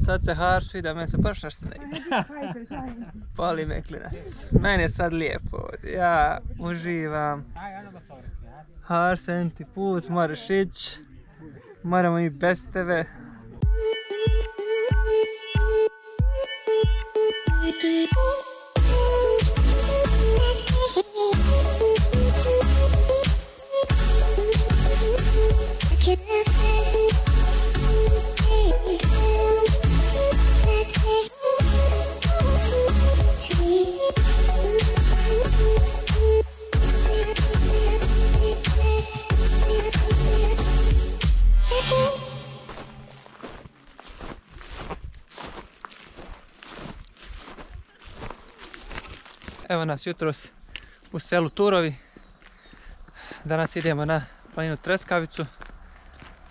sad se Harsu ide, meni se baš nešto ne ide. Pali me klinac. Meni je sad lijepo ovdje, ja uživam. Harsenti put, moraš ići. Moramo i bez tebe. Evo nas jutros u selu Turovi. Danas idemo na planinu Treskavicu.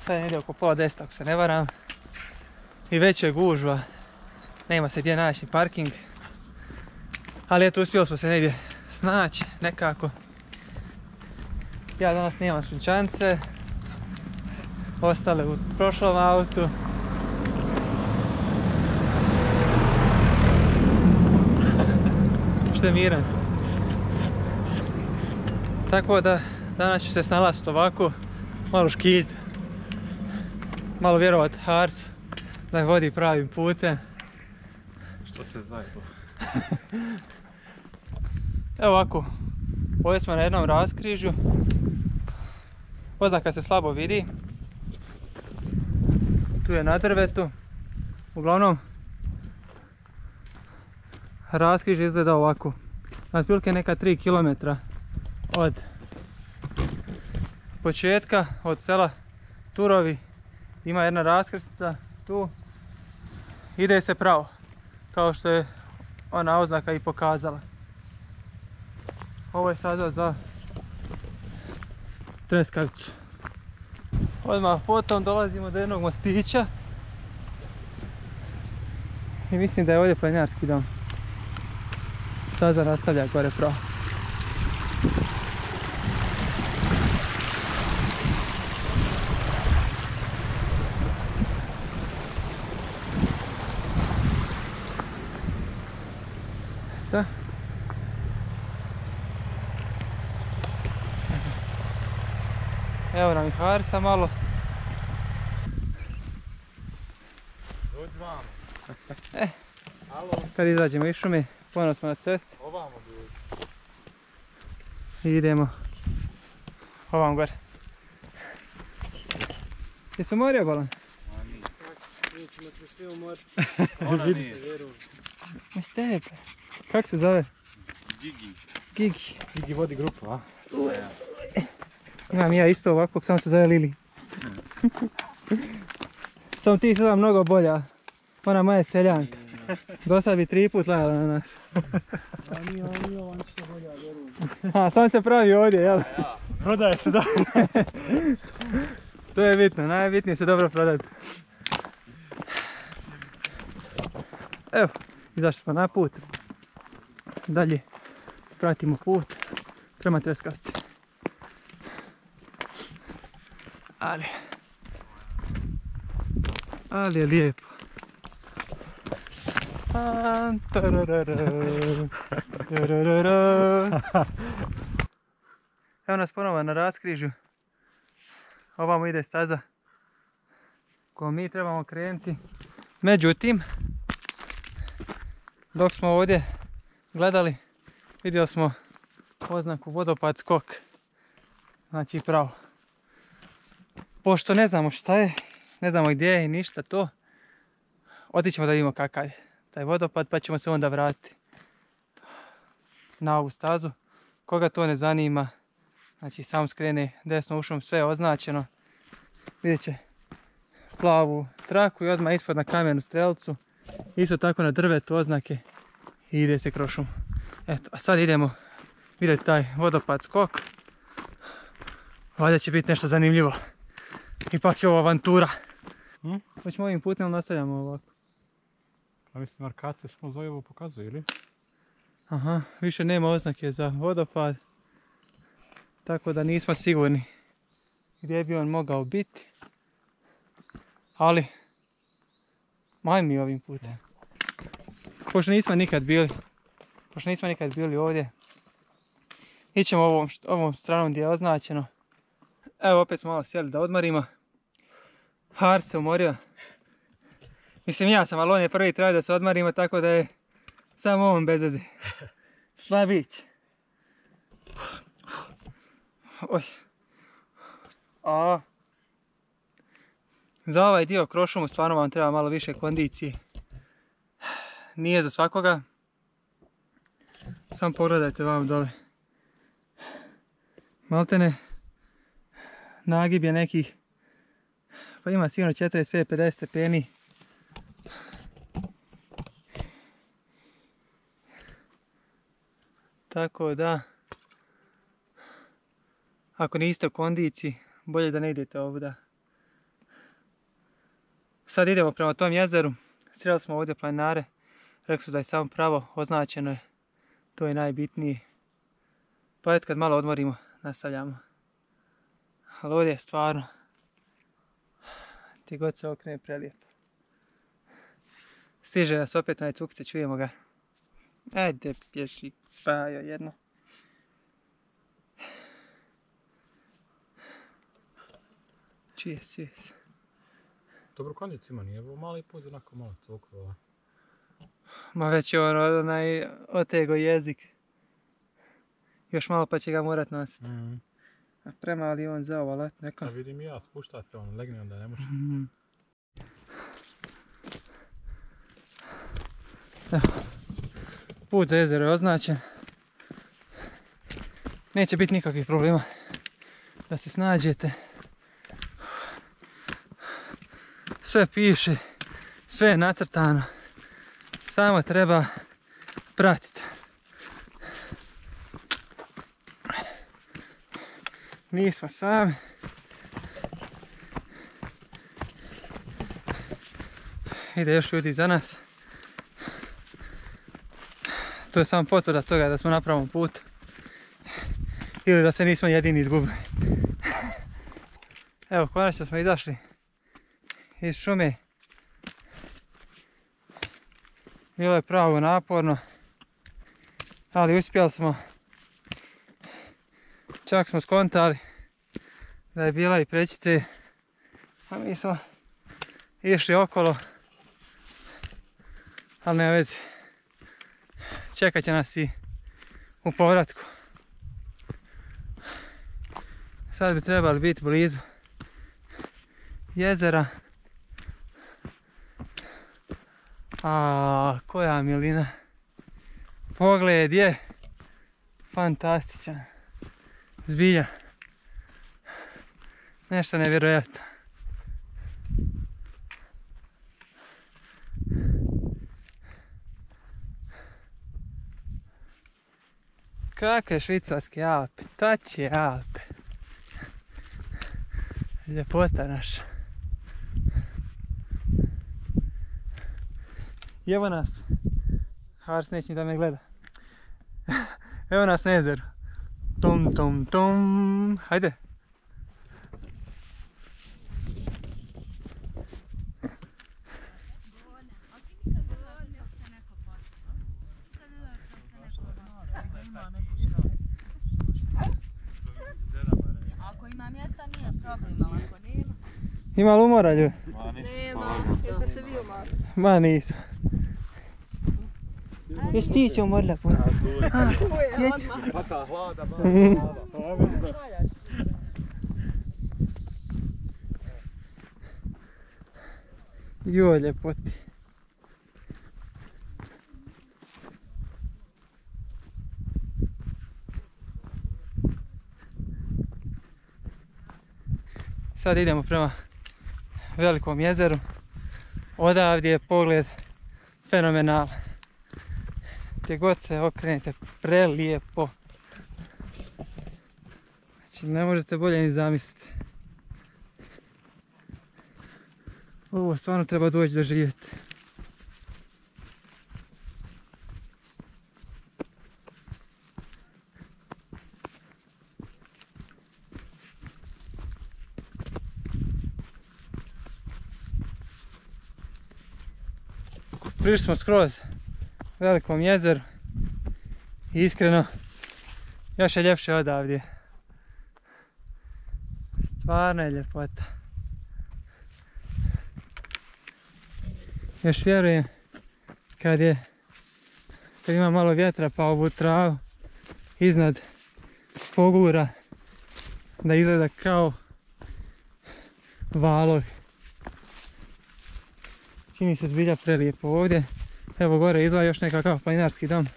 Sad je negdje oko pola 10 ako se ne varam. I već je gužva. Nema se gdje naći parking. Ali eto, uspjeli smo se negdje snaći nekako. Ja danas nemam sunčance. Ostale u prošlom autu. Što je miran. Tako da danas ću se snalaziti ovako, malo škit, malo vjerovat Harsu da me vodi pravim putem. Što se zna to? Evo ovako, ovdje smo na jednom raskrižju. Oznaka se slabo vidi. Tu je na drvetu. Uglavnom, raskrižje izgleda ovako. Otprilike neka 3 km od početka, od sela Turovi. Ima jedna raskrstica tu. Ide se pravo, kao što je ona oznaka i pokazala. Ovo je staza za Treskavicu. Odmah potom dolazimo do jednog mostića. I mislim da je ovdje planinarski dom. Staza nastavlja gore pravo. Da. Evo nam i Harsa malo. Dođi vamo. Kad izađemo iz šume, ponovno smo na cesti. Ovamo dođi. I idemo ovam gore. Jesi umorio, Bolan? A nije. Mi ćemo se svi umoriti. Ona nije. Ma stepe. Kako se zove? Gigi. Gigi. Gigi vodi grupu, a? Imam ja isto ovakvog, samo se zove Lili. Samo ti sada mnogo bolja. Ona moja seljanka. Do sad bi 3 put lajala na nas. A nije ovan što bolja, vjerujem. A, sam se pravi ovdje, jel? Ja. Prodaje se da. To je bitno, najbitnije se dobro prodati. Evo, izašli smo na put. Dalje pratimo put prema Treskavici. Ali je lijepo. Evo nas ponovo na raskrižju. Ovamo ide staza koju mi trebamo krenuti. Međutim, dok smo ovdje gledali, vidjeli smo oznaku vodopad skok. Znači pravo. Pošto ne znamo šta je, ne znamo gdje je i ništa to, otićemo da vidimo kakav je taj vodopad, pa ćemo se onda vratiti na ovu stazu. Koga to ne zanima, znači sam skrene desno ušom, sve je označeno. Vidjet će plavu traku i odmah ispod na kamenu strelcu. Isto tako na drvetu oznake i ide se kroz šumu. Eto, a sad idemo vidjeti taj vodopad skok. Valjda će biti nešto zanimljivo. Ipak je ovo avantura. Hoćemo ovim putem ili nastavljamo ovako? A mislim, markacije samo za ovo pokazuje, ili? Aha, više nema oznake za vodopad. Tako da nismo sigurni gdje bi on mogao biti. Ali Majmi ovim putem. Pošto nismo nikad bili ovdje, ićemo ovom stranom gdje je označeno. Evo opet smo malo sjeli da odmarimo. Har se umorio. Mislim ja sam, ali on je prvi tražio da se odmarimo, tako da je samo on bez veze. Slabić. Oj. Za ovaj dio krošumu stvarno vam treba malo više kondicije. Nije za svakoga. Samo pogledajte vam dole. Maltene nagib je nekih, pa ima sigurno 45-50 stepeni. Tako da, ako niste u kondiciji, bolje da ne idete ovdje. Sad idemo prema tom jezeru. Sreli smo ovdje planinare. Rekli su da je samo pravo, označeno je. To je najbitnije. Pa eto kad malo odmorimo, nastavljamo. Ali ovdje je stvarno, ti god se okrene, prelijepo. Stiže nas opet onaj cukice, čujemo ga. Ajde, pješi, Pajo, jedno. Cheers. Dobro kondiciju ima, nije ovo mali put, onako malo cukru. Ma već je onaj otego jezik. Još malo pa će ga morat nositi. Premali on za ovo, let neka. Da vidim ja, spušta se on, legne onda ne može. Put za jezero je označen. Neće biti nikakvih problema da se snađete. Sve piše, sve je nacrtano. Samo treba pratiti. Nismo sami. Ide još ljudi za nas. To je samo potvrda toga da smo na pravom putu. Ili da se nismo jedini izgubili. Evo, konačno smo izašli iz šume. Bilo je pravo naporno, ali uspjeli smo. Čak smo skontali da je bila i prečice, a mi smo išli okolo, ali nema veze. Čekat će nas i u povratku. Sad bi trebali biti blizu jezera. A koja milina. Pogled je fantastičan. Zbilja. Nešto nevjerojatno. Kakve švicarske Alpe, tačje Alpe. Ljepota naša. I evo nas. Hars neće ni da me gleda. Evo nas na jezeru. Tom tom tom. Hajde. Ako ima mjesta nije problem, ali ako nema... Ima li umora ljudi? Nema, jeste se vi umorili? Ma nisam. Jesi ti se umorila puno? Jeci. Hvata hlada, Joj, ljepoti. Sad idemo prema velikom jezeru. Odavdje je pogled fenomenalan. Gdje god se okrenete, prelijepo. Znači, ne možete bolje ni zamisliti. Ovo stvarno treba doći doživjeti. prišli smo skroz velikom jezeru. I iskreno, još je ljepše odavdje. Stvarno je ljepota. Još vjerujem kad ima malo vjetra pa ovu travu iznad pogura da izgleda kao valovi. Čini se zbilja prelijepo ovdje. Evo gore izgleda još nekakav planinarski dom.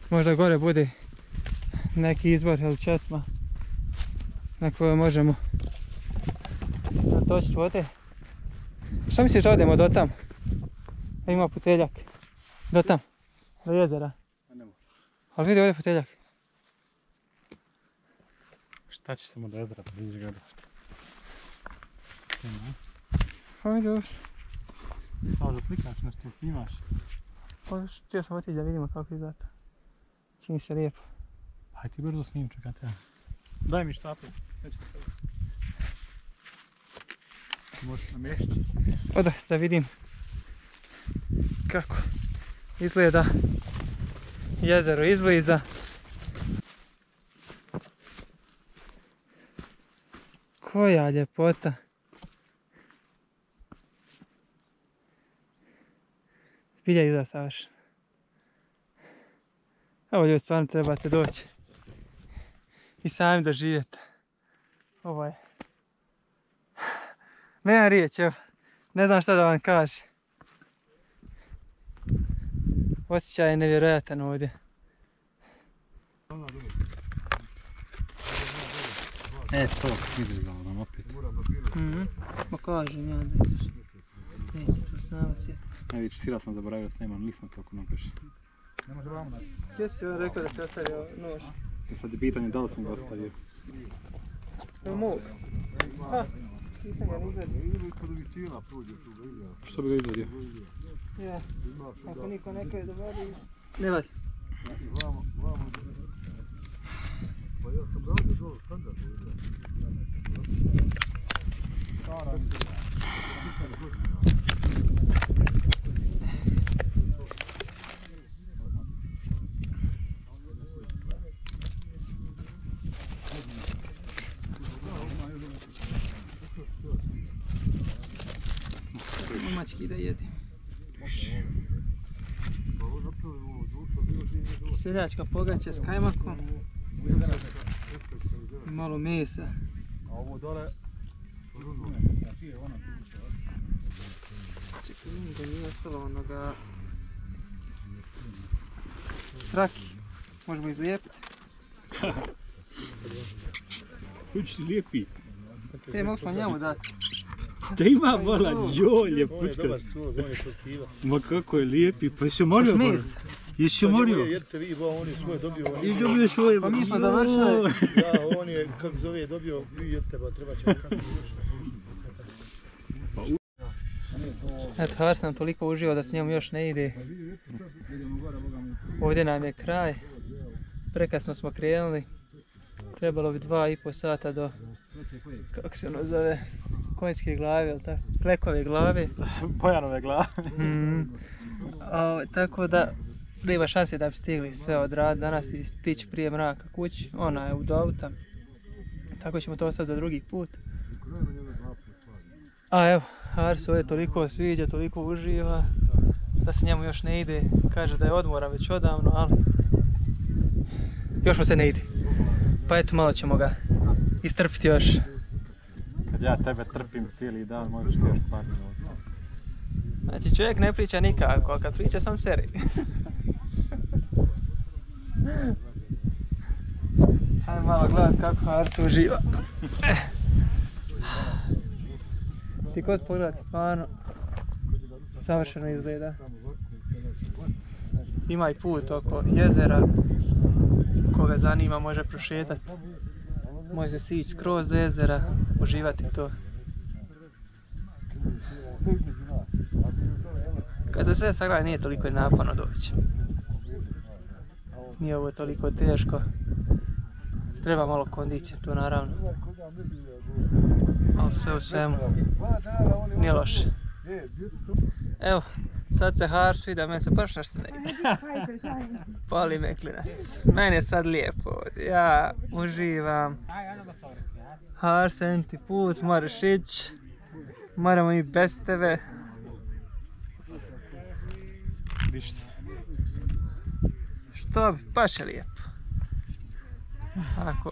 Možda gore bude neki izvor ili česma na kojoj možemo natočiti vode. Šta misliš da odemo do tam? Da ima puteljak. Do tam, do jezera. Ali vidi ovdje puteljak. Šta ćeš samo do jezera, pa vidiš ga došta. Ajde još. Kao da slikaš nešto, snimaš. Pa htio sam otići da vidimo kako izgleda. Čini se lijepo. Hajde ti brzo snim, čekaj te. Daj mi štapu. Možeš namještati. Odah da vidim kako izgleda jezero izbliza. Koja ljepota. Zbilja izgleda savršeno. Evo ljudi, stvarno trebate doći i sami doživjeti. Ovo je... Nemam riječ, evo. Ne znam šta da vam kažem. Osjećaj je nevjerojatan ovdje. To, izrezalo nam opet. Ma kažem ja, neće to znamo sjeti. Vidiš, sira sam zaboravio da snimam, nisam toliko napiši. Gdje si on rekao da si ostavio nož? Sad je pitanje da li sam ga ostavio. Evo mog. Ha, nisam ga ni izvedio. Što bi ga izvodio? Ja, ako niko ne kaže da vadi, ne vadi. Mački da jede. Seljačka pogača s kajmakom. I malo mesa. Čekaj, vidim da nije ostalo onoga... Traki. Možemo izlijepiti. Kuć si lijepi. Mogu smo njemu dati. Da ima vola, joj, pučka. Ma kako je lijepi, pa jesi morio? Jesi morio? Jedite vi, on je svoje dobio. I dobio svoje. Pa mi smo završili. Da, on je, kako zove, dobio, vi jedite, ba treba će kako Eto, Hars nam toliko uživao da s njom još ne ide. Ovdje nam je kraj. Prekasno smo krenuli. Trebalo bi 2,5 sata do, kako se ono zove, konjske glave, ili tako? Klekove glave. Bojanove glave. Tako da ima šanse da bi stigli sve odraditi danas i stići prije mraka kući. Ona je do auta. Tako ćemo to ostaviti za drugi put. A evo, Harsu ovdje toliko sviđa, toliko uživa da se njemu još ne ide. Kaže da je odmoran već odavno, ali još mu se ne ide. Pa eto, malo ćemo ga istrpiti još. Kad ja tebe trpim cijeli dan, možeš ti još par minuta. Znači, čovjek ne priča nikako, ali kad priča sam seri. Hajde malo gledat kako Harsu uživa. Ti kod pogledat, stvarno savršeno izgleda. Ima i put oko jezera, koga zanima može prošetati. Može se ići skroz do jezera, uživati to. Kad se sve sagleda nije toliko i naporno doći. Nije ovo toliko teško. Treba malo kondicije, to naravno. Ali sve u svemu nije loše. Evo, Sad se Harsu ide, meni se baš nešto ne ide. Pali me klinac. Meni je sad lijepo ovdje, ja uživam. Harsen ti put, moraš ići. Moramo i bez tebe. Što bi, baš je lijepo. Ako,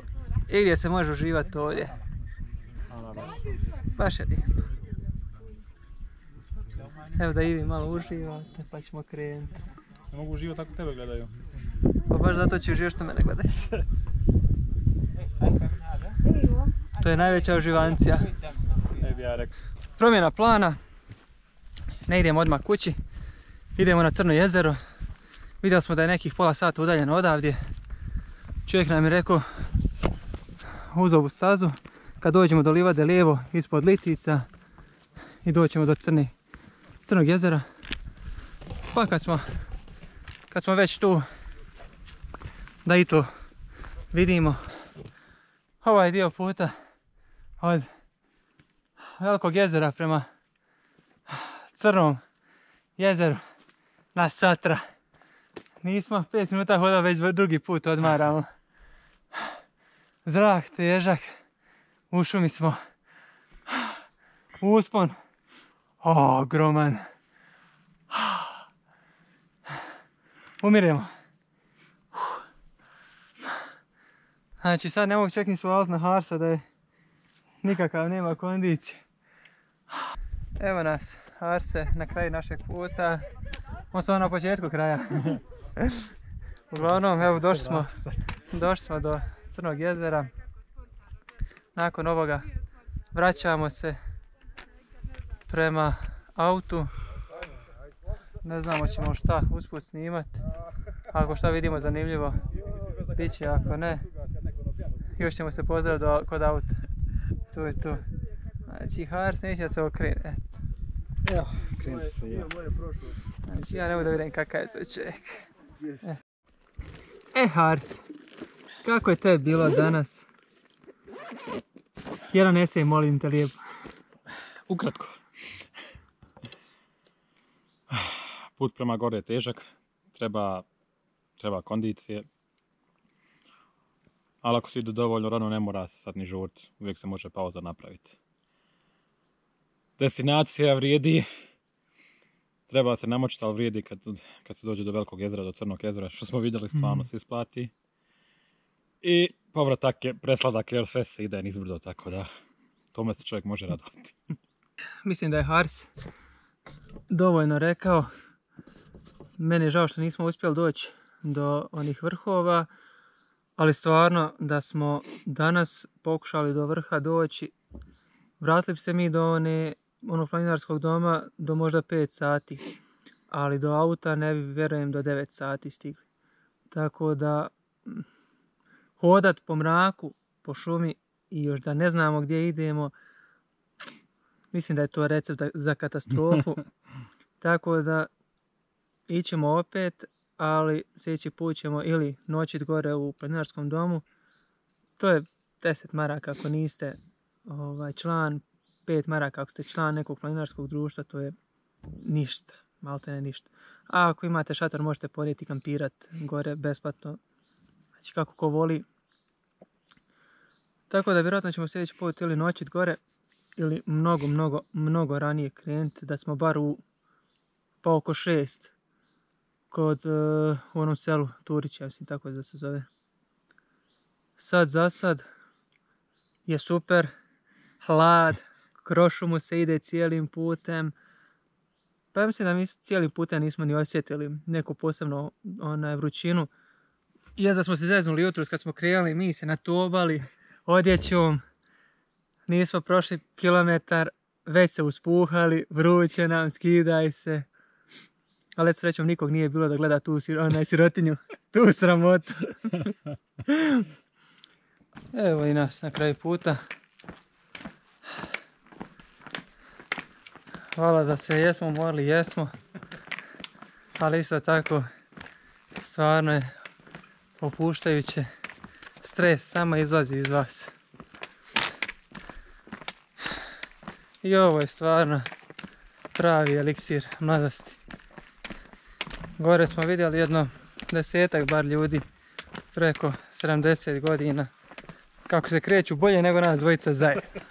i gdje se može uživati ovdje. Baš je lijepo. Evo da i vi malo uživate, pa ćemo krenuti. Ne mogu uživati ako tebe gledaju. Pa baš zato ću uživati što mene gledaš. To je najveća uživancija. Ne bi ja rekao. Promjena plana. Ne idemo odmah kući. Idemo na Crno jezero. Vidjeli smo da je nekih pola sata udaljeno odavdje. Čovjek nam je rekao uz ovu stazu, kad dođemo do livade lijevo ispod Litica i doćemo do Crnog jezera. Pa kad smo već tu, da i to vidimo. Ovaj dio puta od Velikog jezera prema Crnom jezeru nas satra. Nismo 5 minuta hodali, već drugi put odmaramo. Zrak težak, u šumi smo. Uspon ogroman. Umiremo. Znači sad ne mogu čak ni svaliti na Harsa da je nikakav, nema kondicije. Evo nas, Harse, na kraju našeg puta. On smo na početku kraja. Uglavnom, evo došli smo do Crnog jezera. Nakon ovoga vraćamo se prema autu. Ne znamo ćemo šta usput snimat. Ako šta vidimo zanimljivo, bit će, ako ne, još ćemo se pozdraviti kod auta. Tu je tu. Znači, Hars neće da se okrene. Evo, krenu se ja. Znači, ja ne mogu da vidim kakav je to čovjek. Hars, kako je tebi bilo danas? Jedan esej, molim te lijepo. Ukratko. Put prema gore je težak, treba kondicije. Ali ako se ide dovoljno rano, ne mora se sad ni žuriti, uvijek se može pauza napraviti. Destinacija vrijedi, treba se namočiti, ali vrijedi kad se dođe do Velikog jezera, do Crnog jezera, što smo vidjeli, stvarno se isplati. I povratak je presladak jer sve se ide nizbrdo, tako da tome se čovjek može radovati. Mislim da je Hars dovoljno rekao. Meni je žao što nismo uspjeli doći do onih vrhova, ali stvarno da smo danas pokušali do vrha doći, vratili bi se mi do onog planinarskog doma do možda 5 sati, ali do auta ne bi, vjerujem, do 9 sati stigli. Tako da hodat po mraku, po šumi i još da ne znamo gdje idemo, mislim da je to recept za katastrofu. Tako da ićemo opet, ali sljedeći put ćemo ili noćit gore u planinarskom domu. To je 10 maraka ako niste član, 5 maraka ako ste član nekog planinarskog društva, to je ništa, malte ne ništa. A ako imate šator možete podnijeti kampirat gore besplatno, znači kako ko voli. Tako da vjerojatno ćemo sljedeći put ili noćit gore ili mnogo ranije krenuti, da smo bar pa oko 6 kod u onom selu Turića, mislim tako da se zove. Sad za sad je super, hlad, kroz šumu se ide cijelim putem. Pa ja mislim da mi cijelim putem nismo ni osjetili neku posebno vrućinu. I da smo se zeznuli jutros kad smo krenuli, mi se natobali odjećom. Nismo prošli kilometar, već se uspuhali, vruće nam, skidaj se. Ali srećom nikog nije bilo da gleda tu sirotinju, tu sramotu. Evo i nas na kraju puta. Hvala da se jesmo morali, jesmo. Ali isto tako, stvarno je opuštajuće. Stres samo izlazi iz vas. I ovo je stvarno pravi eliksir mladosti. Gore smo vidjeli jedno 10-ak bar ljudi preko 70 godina kako se kreću bolje nego nas dvojica zajedno.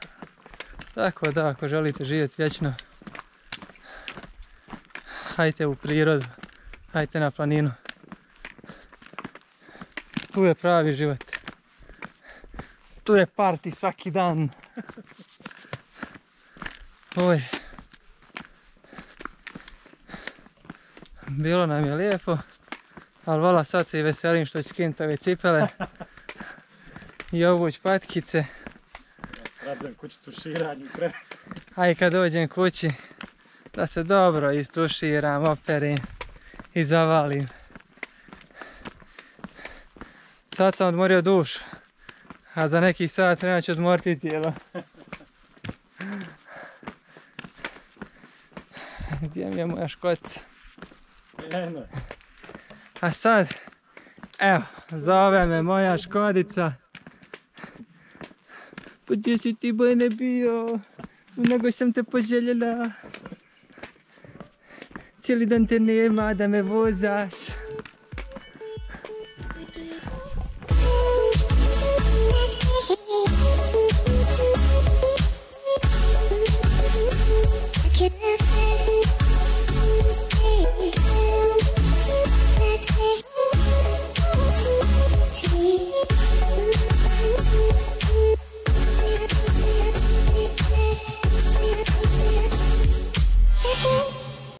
Tako da ako želite živjeti vječno, hajte u prirodu, hajte na planinu. Tu je pravi život. Tu je party svaki dan. Oj. Bilo nam je lijepo, ali vala sad se i veselim što ću skinuti ove cipele i obući patkice. Radujem kući tuširanju krevet. A i kad dođem kući, da se dobro istuširam, operim i zavalim. Sad sam odmorio dušu, a za neki sat vremena ću odmoriti tijelo. Gdje mi je moja škoca? A sad, evo, zove me moja Škodica. Pa gdje si ti Bojane bio? Mnogo sam te poželjela. Cijeli dan te nema da me vozaš.